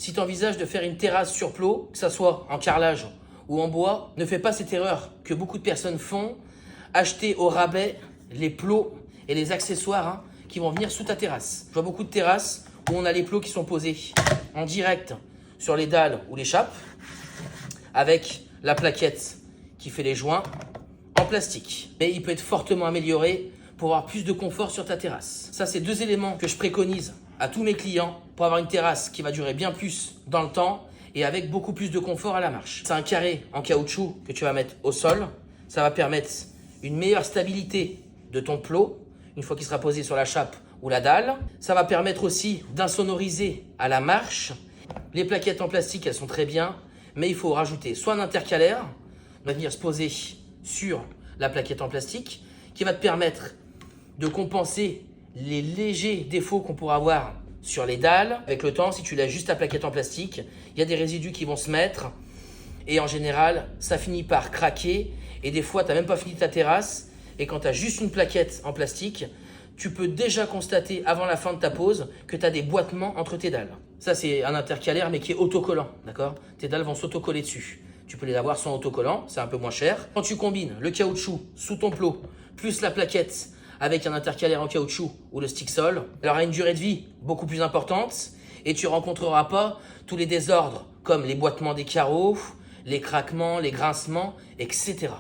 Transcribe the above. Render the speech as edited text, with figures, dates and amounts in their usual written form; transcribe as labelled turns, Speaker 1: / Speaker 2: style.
Speaker 1: Si tu envisages de faire une terrasse sur plot, que ce soit en carrelage ou en bois, ne fais pas cette erreur que beaucoup de personnes font, acheter au rabais les plots et les accessoires qui vont venir sous ta terrasse. Je vois beaucoup de terrasses où on a les plots qui sont posés en direct sur les dalles ou les chapes, avec la plaquette qui fait les joints en plastique. Mais il peut être fortement amélioré pour avoir plus de confort sur ta terrasse. Ça, c'est 2 éléments que je préconise à tous mes clients pour avoir une terrasse qui va durer bien plus dans le temps et avec beaucoup plus de confort à la marche. C'est un carré en caoutchouc que tu vas mettre au sol. Ça va permettre une meilleure stabilité de ton plot une fois qu'il sera posé sur la chape ou la dalle. Ça va permettre aussi d'insonoriser à la marche. Les plaquettes en plastique, elles sont très bien, mais il faut rajouter soit un intercalaire, va venir se poser sur la plaquette en plastique, qui va te permettre de compenser les légers défauts qu'on pourra avoir sur les dalles. Avec le temps, si tu laisses juste ta plaquette en plastique, il y a des résidus qui vont se mettre et en général, ça finit par craquer et des fois, tu n'as même pas fini ta terrasse et quand tu as juste une plaquette en plastique, tu peux déjà constater avant la fin de ta pose que tu as des boitements entre tes dalles. Ça, c'est un intercalaire mais qui est autocollant, d'accord? Tes dalles vont s'autocoller dessus. Tu peux les avoir sans autocollant, c'est un peu moins cher. Quand tu combines le caoutchouc sous ton plot, plus la plaquette avec un intercalaire en caoutchouc ou le stick sol, elle aura une durée de vie beaucoup plus importante et tu ne rencontreras pas tous les désordres comme les boitements des carreaux, les craquements, les grincements, etc.